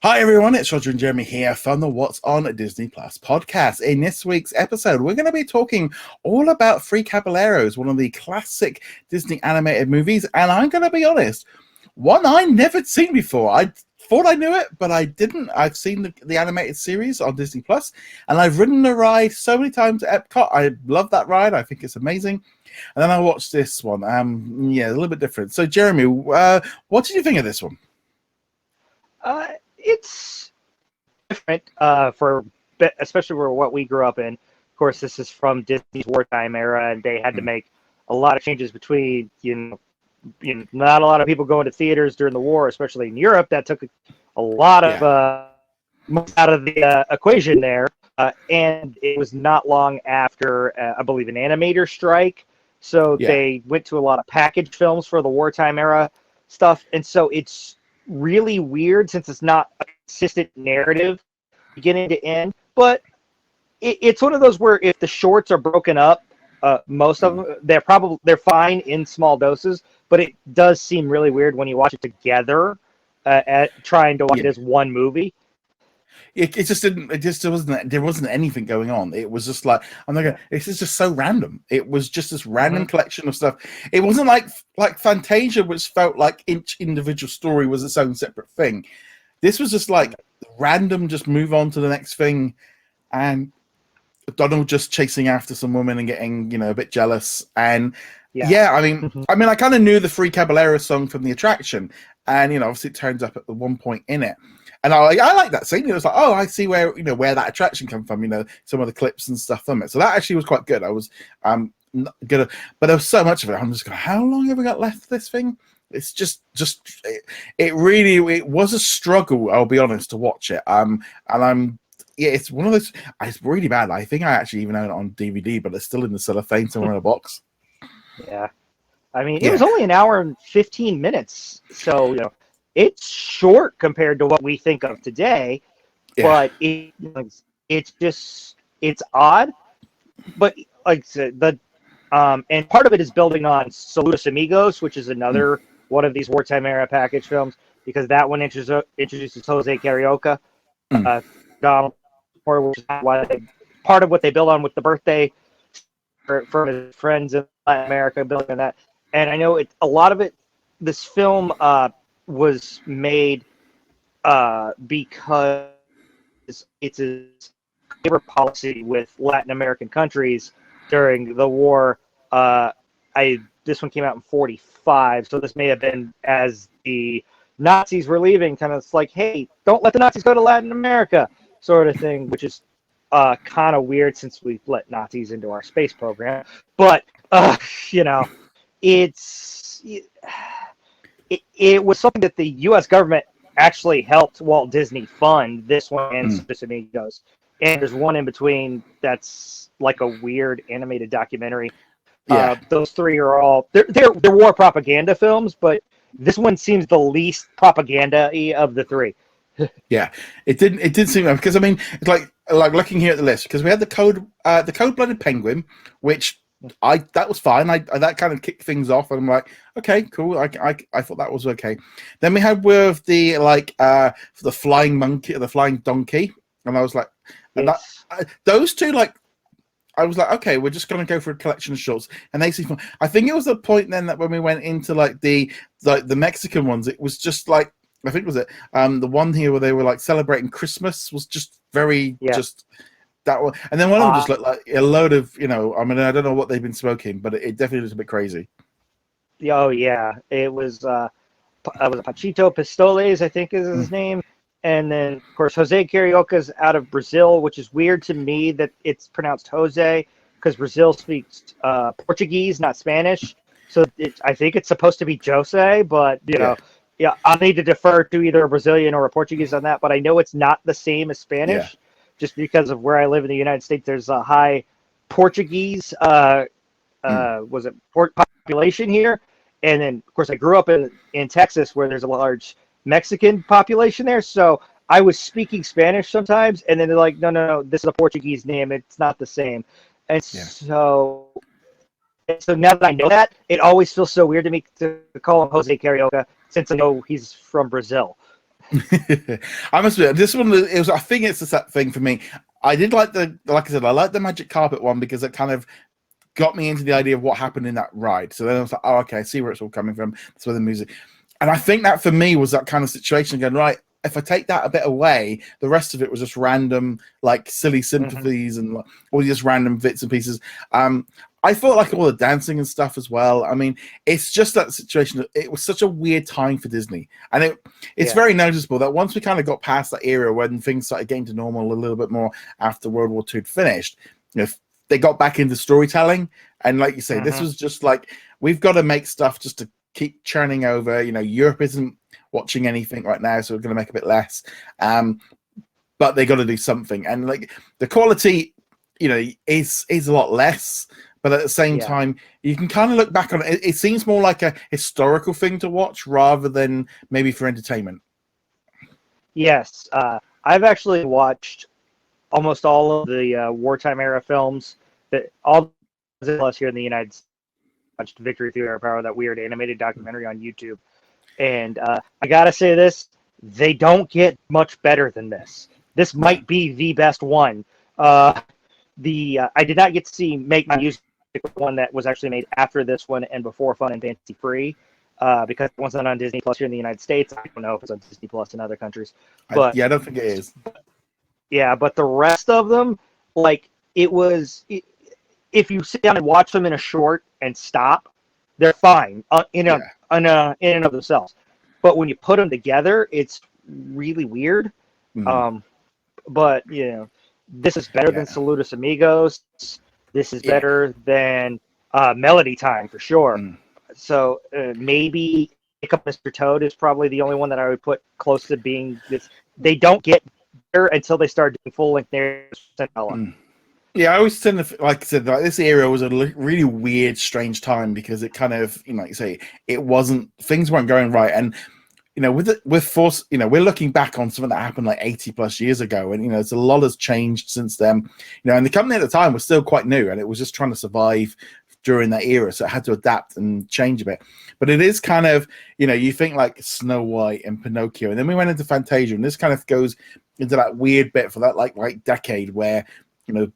Hi everyone, it's Roger and Jeremy here from the What's on Disney Plus podcast. In this week's episode, we're going to be talking all about Three Caballeros, one of the classic Disney animated movies, and I'm going to be honest, one I never seen before. I thought I knew it, but I didn't. I've seen the animated series on Disney Plus, and I've ridden the ride so many times at Epcot. I love that ride. I think it's amazing. And then I watched this one. A little bit different. So, Jeremy, what did you think of this one? It's different especially for what we grew up in. Of course, this is from Disney's wartime era, and they had to make a lot of changes between, not a lot of people going to theaters during the war, especially in Europe. That took a lot of out of the equation there. And it was not long after, I believe, an animator strike. So they went to a lot of package films for the wartime era stuff. And so it's really weird since it's not a consistent narrative beginning to end, but it's one of those where if the shorts are broken up, most of them they're fine in small doses, but it does seem really weird when you watch it together at trying to watch it as one movie. It there wasn't anything going on. It was just like, this is just so random. It was just this random collection of stuff. It wasn't like Fantasia, which felt like each individual story was its own separate thing. This was just like random, just move on to the next thing. And Donald just chasing after some woman and getting, a bit jealous. And I kind of knew the Three Caballeros song from the attraction. And, obviously it turns up at the one point in it. And I like that scene. It was like, oh, I see where that attraction come from. Some of the clips and stuff from it. So that actually was quite good. I was but there was so much of it. I'm just going, how long have we got left of this thing? It's it was a struggle. I'll be honest, to watch it. It's one of those. It's really bad. I think I actually even own it on DVD, but it's still in the cellophane somewhere in a box. Yeah, it was only an hour and 15 minutes. So it's short compared to what we think of today, but it's odd. But like I said, and part of it is building on Saludos Amigos, which is another one of these wartime era package films, because that one introduces Jose Carioca, Donald, which is part of what they build on with the birthday for his friends in Latin America, building on that. And I know a lot of it. This film was made because it's a favor policy with Latin American countries during the war. This one came out in 1945, so this may have been as the Nazis were leaving, kind of like, hey, don't let the Nazis go to Latin America, sort of thing, which is kind of weird since we've let Nazis into our space program. But it was something that the U.S. government actually helped Walt Disney fund, this one and Saludos Amigos. And there's one in between that's like a weird animated documentary. Those three are all they're war propaganda films, but this one seems the least propaganda-y of the three. It did seem, because it's like looking here at the list, because we had the Cold-Blooded Penguin, which that was fine. That kind of kicked things off, and I'm like, okay, cool. I thought that was okay. Then we had with the the flying monkey, the flying donkey, and I was like, those two, I was like, okay, we're just gonna go for a collection of shorts, and they seem fun. I think it was the point then that when we went into the Mexican ones, it was just like, I think was it the one here where they were celebrating Christmas was just very just. That one, and then one of them just looked like a load of, I don't know what they've been smoking, but it definitely was a bit crazy. Oh yeah, it was Pachito Pistoles, I think is his name, and then of course Jose Carioca's out of Brazil, which is weird to me that it's pronounced Jose because Brazil speaks Portuguese, not Spanish. So I think it's supposed to be Jose, but I'll need to defer to either a Brazilian or a Portuguese on that. But I know it's not the same as Spanish. Yeah. Just because of where I live in the United States, there's a high Portuguese population here. And then, of course, I grew up in Texas where there's a large Mexican population there. So I was speaking Spanish sometimes, and then they're like, no, this is a Portuguese name. It's not the same. And so now that I know that, it always feels so weird to me to call him Jose Carioca since I know he's from Brazil. I must admit, this one, it was, I think it's the set thing for me. I did like like I said, I like the magic carpet one because it kind of got me into the idea of what happened in that ride. So then I was like, oh, okay, I see where it's all coming from. That's where the music. And I think that for me was that kind of situation going, right, if I take that a bit away, the rest of it was just random, like silly sympathies and like, all these random bits and pieces. I felt like all the dancing and stuff as well. I mean, it's just that situation. It was such a weird time for Disney. And it's very noticeable that once we kind of got past that era when things started getting to normal a little bit more after World War II had finished, you know, they got back into storytelling. And like you say, this was just like, we've got to make stuff just to keep churning over. You know, Europe isn't watching anything right now, so we're going to make a bit less. But they got to do something. And like the quality, you know, is a lot less. But at the same time, you can kind of look back on it. It seems more like a historical thing to watch rather than maybe for entertainment. Yes. I've actually watched almost all of the wartime era films that all of us here in the United States watched Victory Through Air Power, that weird animated documentary on YouTube. And I got to say this, they don't get much better than this. This might be the best one. I did not get to see Make My Music, one that was actually made after this one and before Fun and Fancy Free, because it wasn't on Disney Plus here in the United States. I don't know if it's on Disney Plus in other countries. But I don't think it is. Yeah, but the rest of them, like, if you sit down and watch them in a short and stop, they're fine in and of themselves. But when you put them together, it's really weird. But you know, this is better than Saludos Amigos. This is better than Melody Time for sure. So maybe Pick Up Mr. Toad is probably the only one that I would put close to being this. They don't get better until they start doing full length narratives. Yeah, I always tend to, like I said, like this era was a really weird, strange time because it kind of, you know, like you say, things weren't going right. And, you know, with Force, you know, we're looking back on something that happened like 80 plus years ago. And, you know, it's a lot has changed since then, you know, and the company at the time was still quite new and it was just trying to survive during that era. So it had to adapt and change a bit. But it is kind of, you know, you think like Snow White and Pinocchio. And then we went into Fantasia and this kind of goes into that weird bit for that like decade where, you know,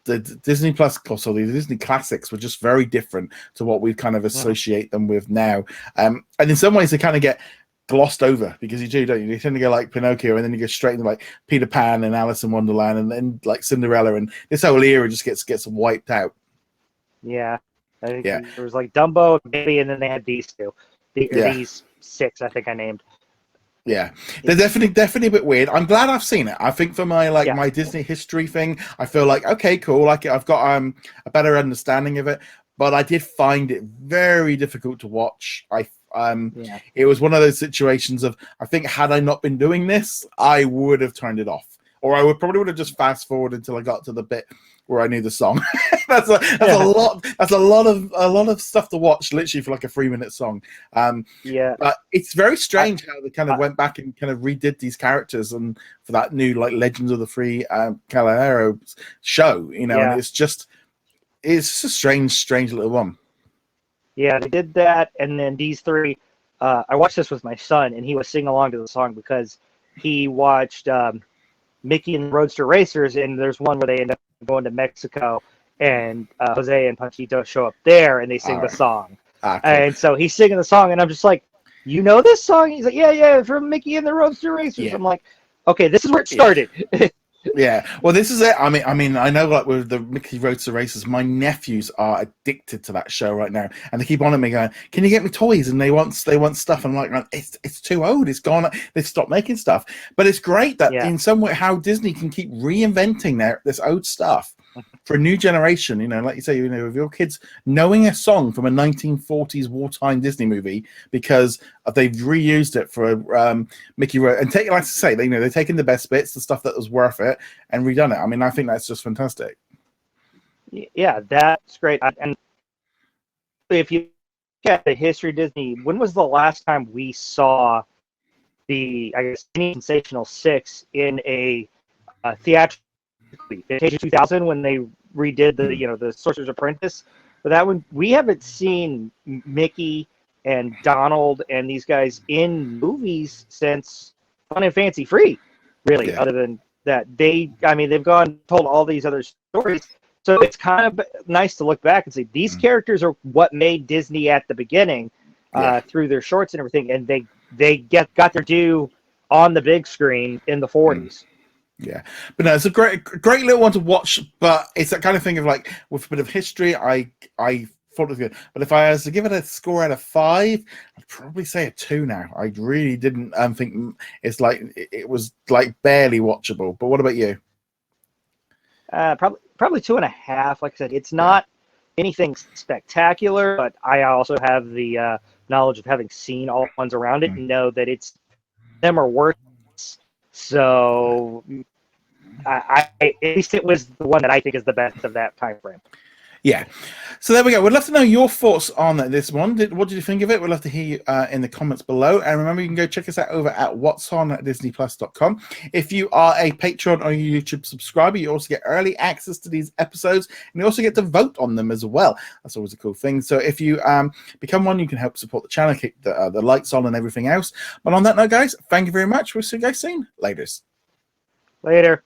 the Disney Plus, so the Disney classics were just very different to what we kind of associate them with now. And in some ways, they kind of get glossed over because you do, don't you? You tend to go like Pinocchio, and then you go straight into like Peter Pan and Alice in Wonderland, and then like Cinderella, and this whole era just gets wiped out. Yeah, I think there was like Dumbo, Baby, and then they had these two, these six, I think I named. Yeah, they're definitely a bit weird. I'm glad I've seen it. I think for my my Disney history thing, I feel like okay, cool. Like I've got a better understanding of it, but I did find it very difficult to watch. It was one of those situations of I think had I not been doing this, I would have turned it off, or I would have just fast forwarded until I got to the bit where I knew the song. that's a lot. That's a lot of stuff to watch, literally for like a 3-minute song. But it's very strange how they kind of went back and kind of redid these characters and for that new like Legends of the Three Caballeros show, you know. And it's just a strange little one. Yeah, they did that, and then these three. I watched this with my son, and he was singing along to the song because he watched Mickey and the Roadster Racers, and there's one where they end up going to Mexico, and Jose and Panchito show up there, and they sing the song. Cool. And so he's singing the song, and I'm just like, you know this song? He's like, yeah, from Mickey and the Roadster Racers. I'm like, okay, this is where it started. Yeah, well, this is it. I mean, I know like with the Mickey Roadster Racers, my nephews are addicted to that show right now, and they keep on at me going, "Can you get me toys?" And they want stuff. And I'm like, it's too old. It's gone. They've stopped making stuff. But it's great that in some way how Disney can keep reinventing this old stuff for a new generation. You know, like you say, you know, with your kids knowing a song from a 1940s wartime Disney movie because they've reused it for Mickey Road and like I say, they're taking the best bits, the stuff that was worth it, and redone it. I mean, I think that's just fantastic. Yeah, that's great. And if you look at the history of Disney, when was the last time we saw the, I guess, Sensational Six in a theatrical? Fantasia 2000 when they redid the Sorcerer's Apprentice, but that one we haven't seen Mickey and Donald and these guys in movies since fun and fancy free, really. Yeah. Other than that, they've gone and told all these other stories. So it's kind of nice to look back and see these characters are what made Disney at the beginning, through their shorts and everything, and they got their due on the big screen in the 40s. Yeah, but no, it's a great little one to watch. But it's that kind of thing of like with a bit of history. I thought it was good, but if I was to give it a score out of 5, I'd probably say a 2 now. I really didn't think it's like it was like barely watchable. But what about you? Probably 2.5. Like I said, it's not anything spectacular, but I also have the knowledge of having seen all ones around it and know that them are worth it. So at least it was the one that I think is the best of that time frame. Yeah. So there we go. We'd love to know your thoughts on this one. What did you think of it? We'd love to hear you in the comments below. And remember, you can go check us out over at whatsondisneyplus.com. If you are a Patreon or YouTube subscriber, you also get early access to these episodes, and you also get to vote on them as well. That's always a cool thing. So if you become one, you can help support the channel, keep the lights on and everything else. But on that note, guys, thank you very much. We'll see you guys soon. Laters. Later.